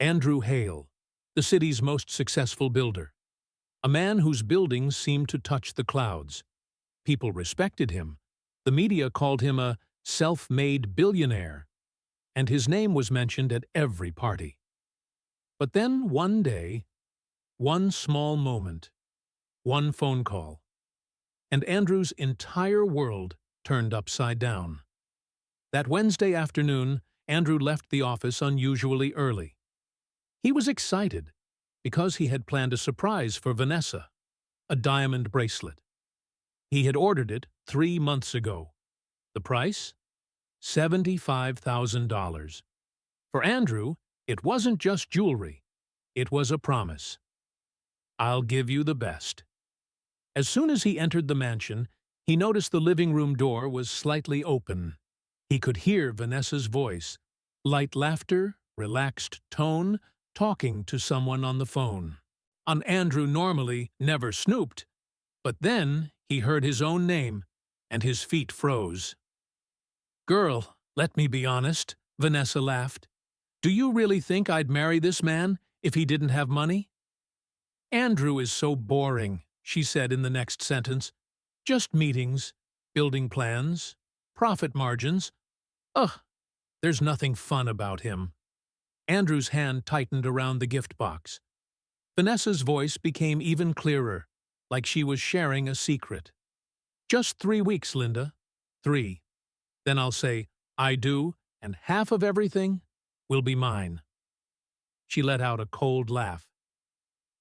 Andrew Hale, the city's most successful builder. A man whose buildings seemed to touch the clouds. People respected him. The media called him a self-made billionaire, and his name was mentioned at every party. But then one day, one small moment, one phone call, and Andrew's entire world turned upside down. That Wednesday afternoon, Andrew left the office unusually early. He was excited because he had planned a surprise for Vanessa, a diamond bracelet. He had ordered it 3 months ago. The price? $75,000. For Andrew, it wasn't just jewelry. It was a promise. I'll give you the best. As soon as he entered the mansion, he noticed the living room door was slightly open. He could hear Vanessa's voice, light laughter, relaxed tone, talking to someone on the phone. Andrew normally never snooped, but then he heard his own name, and his feet froze. "Girl, let me be honest," Vanessa laughed. "Do you really think I'd marry this man if he didn't have money?" "Andrew is so boring," she said in the next sentence. "Just meetings, building plans, profit margins. Ugh, there's nothing fun about him." Andrew's hand tightened around the gift box. Vanessa's voice became even clearer, like she was sharing a secret. "Just 3 weeks, Linda. 3. Then I'll say, I do, and half of everything will be mine." She let out a cold laugh.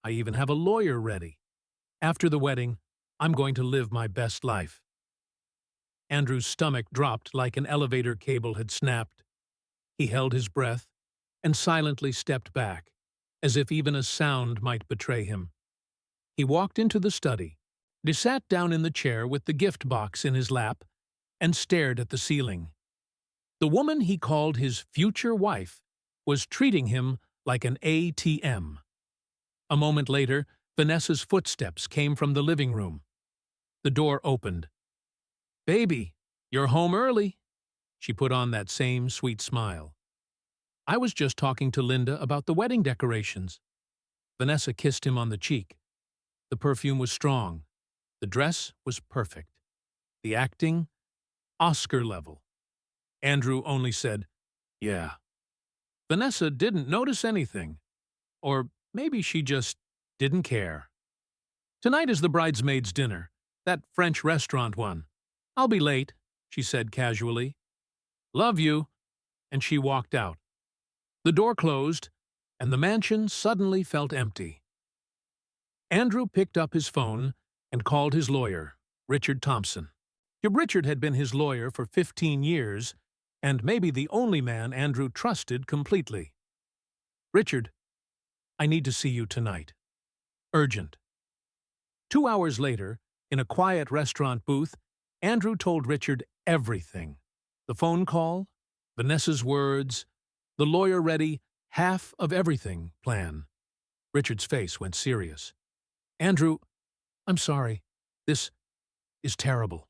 "I even have a lawyer ready. After the wedding, I'm going to live my best life." Andrew's stomach dropped like an elevator cable had snapped. He held his breath and silently stepped back, as if even a sound might betray him. He walked into the study. He sat down in the chair with the gift box in his lap and stared at the ceiling. The woman he called his future wife was treating him like an ATM. A moment later, Vanessa's footsteps came from the living room. The door opened. "Baby, you're home early." She put on that same sweet smile. "I was just talking to Linda about the wedding decorations." Vanessa kissed him on the cheek. The perfume was strong. The dress was perfect. The acting, Oscar level. Andrew only said, "Yeah." Vanessa didn't notice anything. Or maybe she just didn't care. "Tonight is the bridesmaids' dinner, that French restaurant one. I'll be late," she said casually. "Love you," and she walked out. The door closed, and the mansion suddenly felt empty. Andrew picked up his phone and called his lawyer, Richard Thompson. Richard had been his lawyer for 15 years, and maybe the only man Andrew trusted completely. "Richard, I need to see you tonight. Urgent." 2 hours later, in a quiet restaurant booth, Andrew told Richard everything. The phone call, Vanessa's words, the lawyer-ready half of everything plan. Richard's face went serious. "Andrew, I'm sorry. This is terrible."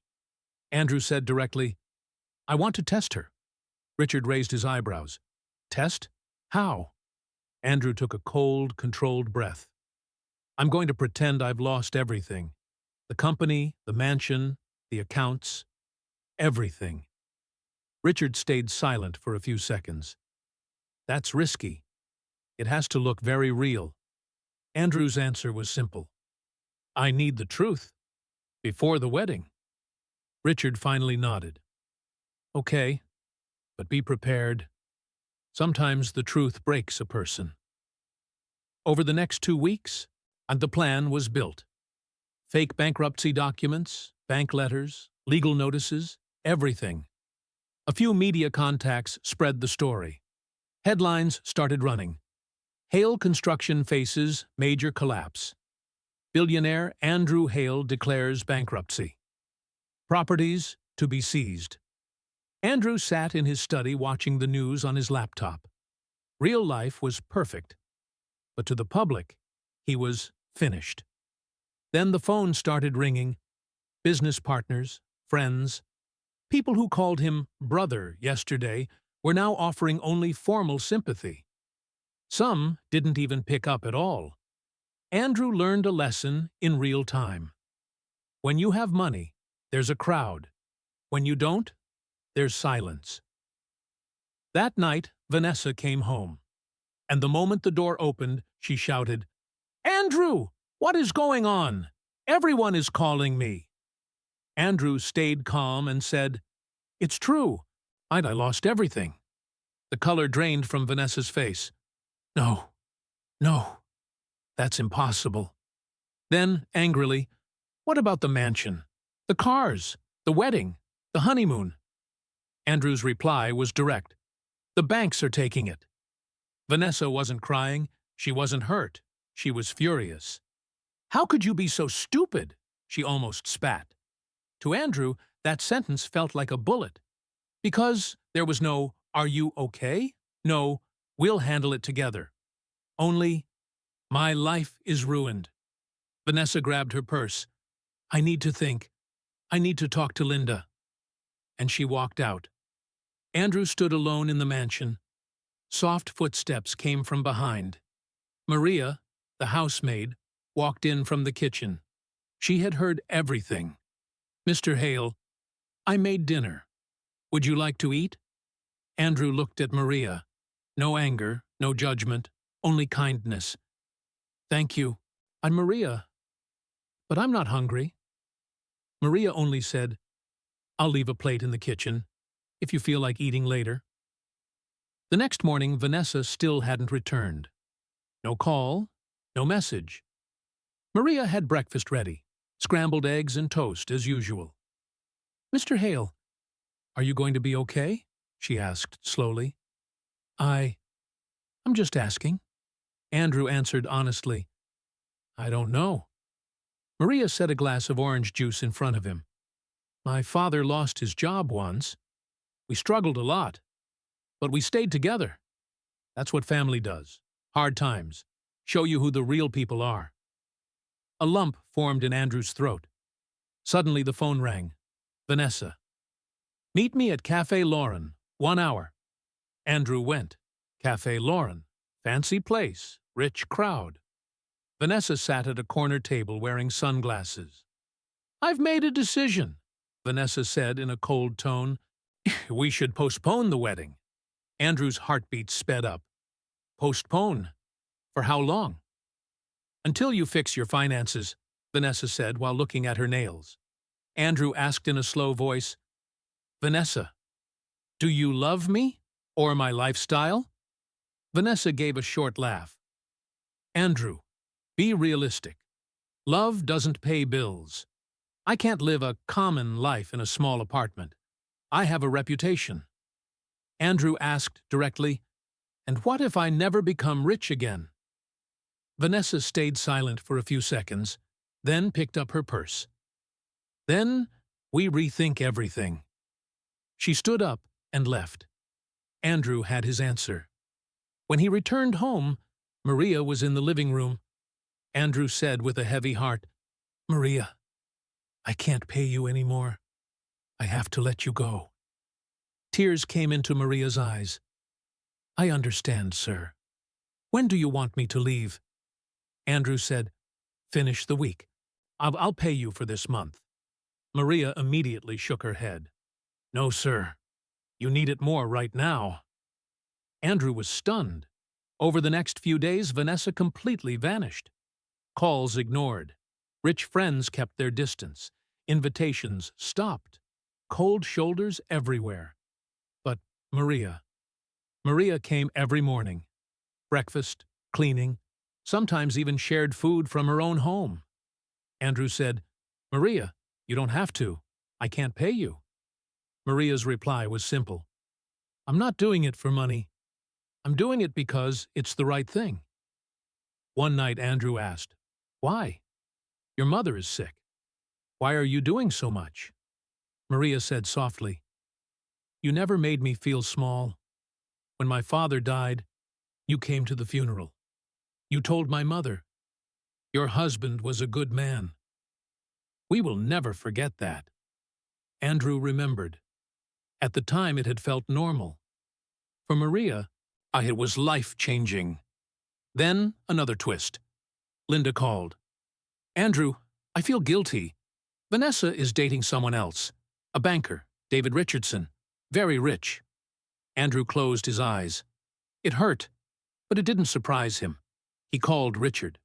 Andrew said directly, "I want to test her." Richard raised his eyebrows. "Test? How?" Andrew took a cold, controlled breath. "I'm going to pretend I've lost everything. The company, the mansion, the accounts, everything." Richard stayed silent for a few seconds. "That's risky. It has to look very real." Andrew's answer was simple. "I need the truth. Before the wedding." Richard finally nodded. "Okay, but be prepared. Sometimes the truth breaks a person." Over the next 2 weeks, and the plan was built. Fake bankruptcy documents, bank letters, legal notices, everything. A few media contacts spread the story. Headlines started running. Hale Construction faces major collapse. Billionaire Andrew Hale declares bankruptcy. Properties to be seized. Andrew sat in his study watching the news on his laptop. Real life was perfect, but to the public, he was finished. Then the phone started ringing. Business partners, friends, people who called him brother yesterday were now offering only formal sympathy. Some didn't even pick up at all. Andrew learned a lesson in real time. When you have money, there's a crowd. When you don't, there's silence. That night, Vanessa came home, and the moment the door opened, she shouted, "Andrew, what is going on? Everyone is calling me." Andrew stayed calm and said, "It's true. I lost everything." The color drained from Vanessa's face. "No, no, that's impossible." Then, angrily, "What about the mansion? The cars? The wedding? The honeymoon?" Andrew's reply was direct. "The banks are taking it." Vanessa wasn't crying. She wasn't hurt. She was furious. "How could you be so stupid?" She almost spat. To Andrew, that sentence felt like a bullet. Because there was no, "Are you okay?" No, "We'll handle it together." Only, "My life is ruined." Vanessa grabbed her purse. "I need to think. I need to talk to Linda." And she walked out. Andrew stood alone in the mansion. Soft footsteps came from behind. Maria, the housemaid, walked in from the kitchen. She had heard everything. "Mr. Hale, I made dinner. Would you like to eat?" Andrew looked at Maria. No anger, no judgment, only kindness. "Thank you. I'm Maria. But I'm not hungry." Maria only said, "I'll leave a plate in the kitchen, if you feel like eating later." The next morning, Vanessa still hadn't returned. No call, no message. Maria had breakfast ready, scrambled eggs and toast as usual. "Mr. Hale, are you going to be okay?" she asked slowly. I'm just asking." Andrew answered honestly, "I don't know." Maria set a glass of orange juice in front of him. "My father lost his job once. We struggled a lot, but we stayed together. That's what family does. Hard times show you who the real people are." A lump formed in Andrew's throat. Suddenly the phone rang. Vanessa. "Meet me at Café Lauren, 1 hour." Andrew went. Café Lauren. Fancy place. Rich crowd. Vanessa sat at a corner table wearing sunglasses. "I've made a decision," Vanessa said in a cold tone. "We should postpone the wedding." Andrew's heartbeat sped up. "Postpone? For how long?" "Until you fix your finances," Vanessa said while looking at her nails. Andrew asked in a slow voice, "Vanessa, do you love me or my lifestyle?" Vanessa gave a short laugh. "Andrew, be realistic. Love doesn't pay bills. I can't live a common life in a small apartment. I have a reputation." Andrew asked directly, "And what if I never become rich again?" Vanessa stayed silent for a few seconds, then picked up her purse. "Then we rethink everything." She stood up and left. Andrew had his answer. When he returned home, Maria was in the living room. Andrew said with a heavy heart, "Maria, I can't pay you anymore. I have to let you go." Tears came into Maria's eyes. "I understand, sir. When do you want me to leave?" Andrew said, "Finish the week. I'll pay you for this month." Maria immediately shook her head. "No, sir. You need it more right now." Andrew was stunned. Over the next few days, Vanessa completely vanished. Calls ignored. Rich friends kept their distance. Invitations stopped. Cold shoulders everywhere. But Maria. Maria came every morning. Breakfast, cleaning, sometimes even shared food from her own home. Andrew said, "Maria, you don't have to. I can't pay you." Maria's reply was simple. "I'm not doing it for money. I'm doing it because it's the right thing." One night Andrew asked, "Why?" "Your mother is sick. Why are you doing so much?" Maria said softly, "You never made me feel small. When my father died, you came to the funeral. You told my mother, 'Your husband was a good man.' We will never forget that." Andrew remembered. At the time it had felt normal. For Maria, it was life-changing. Then another twist. Linda called. Andrew, I feel guilty. Vanessa is dating someone else. A banker, David Richardson. Very rich. Andrew closed his eyes. It hurt, but it didn't surprise him. He called Richard.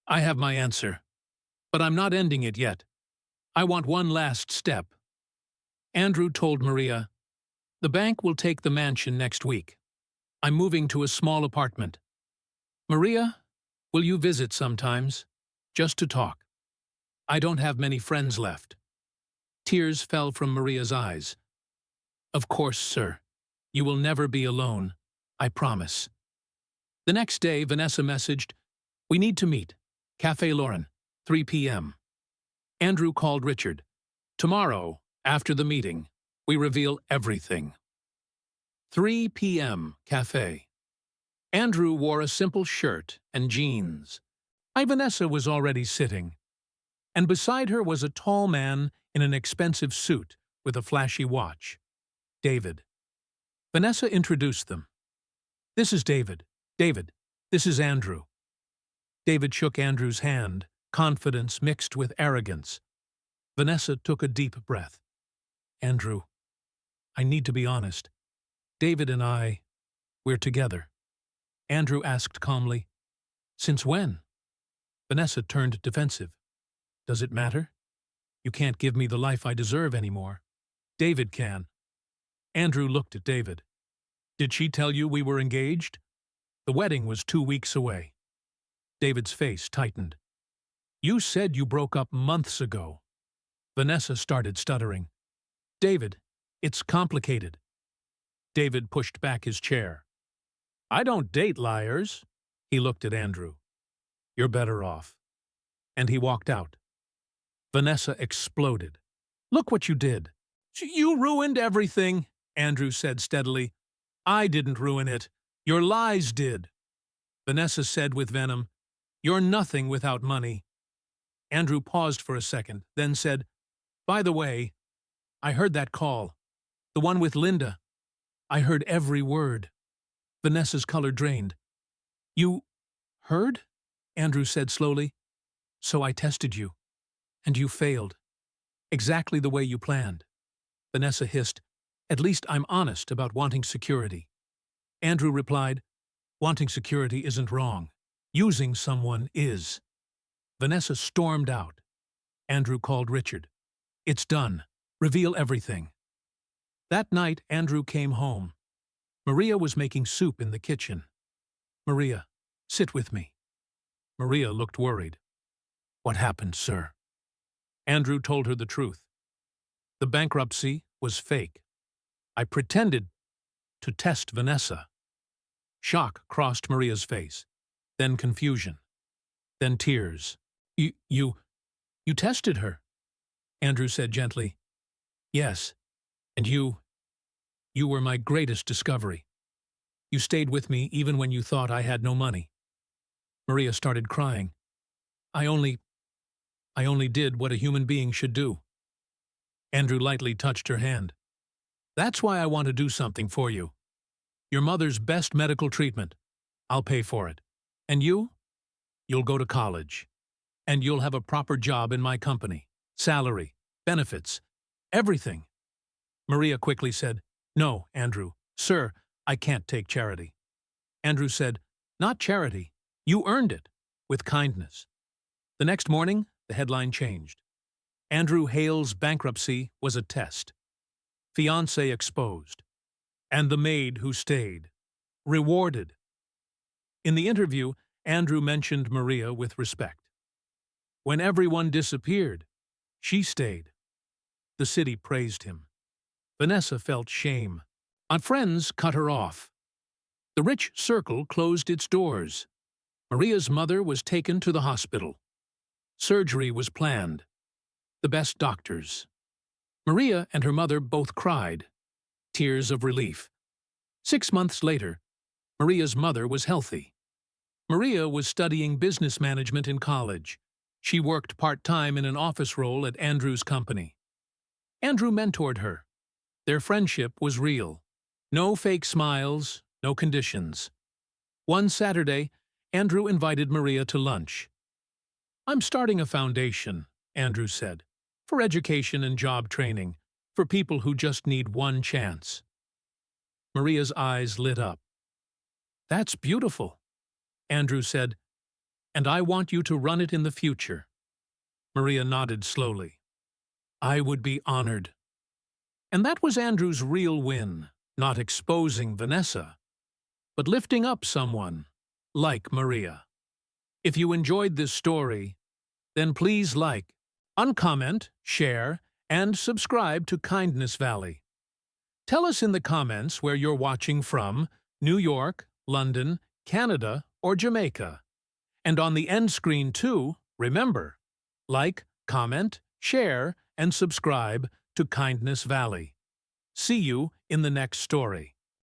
I have my answer, but I'm not ending it yet. I want one last step. Andrew told Maria, the bank will take the mansion next week. I'm moving to a small apartment. Maria, will you visit sometimes? Just to talk. I don't have many friends left. Tears fell from Maria's eyes. Of course, sir. You will never be alone. I promise. The next day, Vanessa messaged, we need to meet. Café Lauren, 3 p.m. Andrew called Richard. Tomorrow, after the meeting, we reveal everything. 3 p.m. Café. Andrew wore a simple shirt and jeans. Vanessa was already sitting, and beside her was a tall man in an expensive suit with a flashy watch. David. Vanessa introduced them. This is David. David, this is Andrew. David shook Andrew's hand, confidence mixed with arrogance. Vanessa took a deep breath. Andrew, I need to be honest. David and we're together. Andrew asked calmly, since when? Vanessa turned defensive. Does it matter? You can't give me the life I deserve anymore. David can. Andrew looked at David. Did she tell you we were engaged? The wedding was 2 weeks away. David's face tightened. You said you broke up months ago. Vanessa started stuttering. David, it's complicated. David pushed back his chair. I don't date liars. He looked at Andrew. You're better off. And he walked out. Vanessa exploded. Look what you did. You ruined everything, Andrew said steadily. I didn't ruin it. Your lies did. Vanessa said with venom, you're nothing without money. Andrew paused for a second, then said, by the way, I heard that call. The one with Linda. I heard every word. Vanessa's color drained. You heard? Andrew said slowly. So I tested you. And you failed. Exactly the way you planned. Vanessa hissed, at least I'm honest about wanting security. Andrew replied, wanting security isn't wrong. Using someone is. Vanessa stormed out. Andrew called Richard. It's done. Reveal everything. That night, Andrew came home. Maria was making soup in the kitchen. Maria, sit with me. Maria looked worried. What happened, sir? Andrew told her the truth. The bankruptcy was fake. I pretended to test Vanessa. Shock crossed Maria's face, then confusion, then tears. You tested her, Andrew said gently. Yes, and you were my greatest discovery. You stayed with me even when you thought I had no money. Maria started crying. I only did what a human being should do. Andrew lightly touched her hand. That's why I want to do something for you. Your mother's best medical treatment. I'll pay for it. And you? You'll go to college. And you'll have a proper job in my company. Salary, benefits, everything. Maria quickly said, No, Andrew. Sir, I can't take charity. Andrew said, Not charity. You earned it. With kindness. The next morning, the headline changed. Andrew Hale's bankruptcy was a test. Fiancée exposed. And the maid who stayed. Rewarded. In the interview, Andrew mentioned Maria with respect. When everyone disappeared, she stayed. The city praised him. Vanessa felt shame. Our friends cut her off. The rich circle closed its doors. Maria's mother was taken to the hospital. Surgery was planned. The best doctors. Maria and her mother both cried. Tears of relief. 6 months later, Maria's mother was healthy. Maria was studying business management in college. She worked part-time in an office role at Andrew's company. Andrew mentored her. Their friendship was real. No fake smiles, no conditions. One Saturday, Andrew invited Maria to lunch. "I'm starting a foundation," Andrew said, "for education and job training, for people who just need one chance." Maria's eyes lit up. "That's beautiful," Andrew said, "and I want you to run it in the future." Maria nodded slowly. "I would be honored." And that was Andrew's real win, not exposing Vanessa, but lifting up someone like Maria. If you enjoyed this story, then please like, uncomment, share, and subscribe to Kindness Valley. Tell us in the comments where you're watching from: New York, London, Canada, or Jamaica. And on the end screen too, remember, like, comment, share, and subscribe to Kindness Valley. See you in the next story.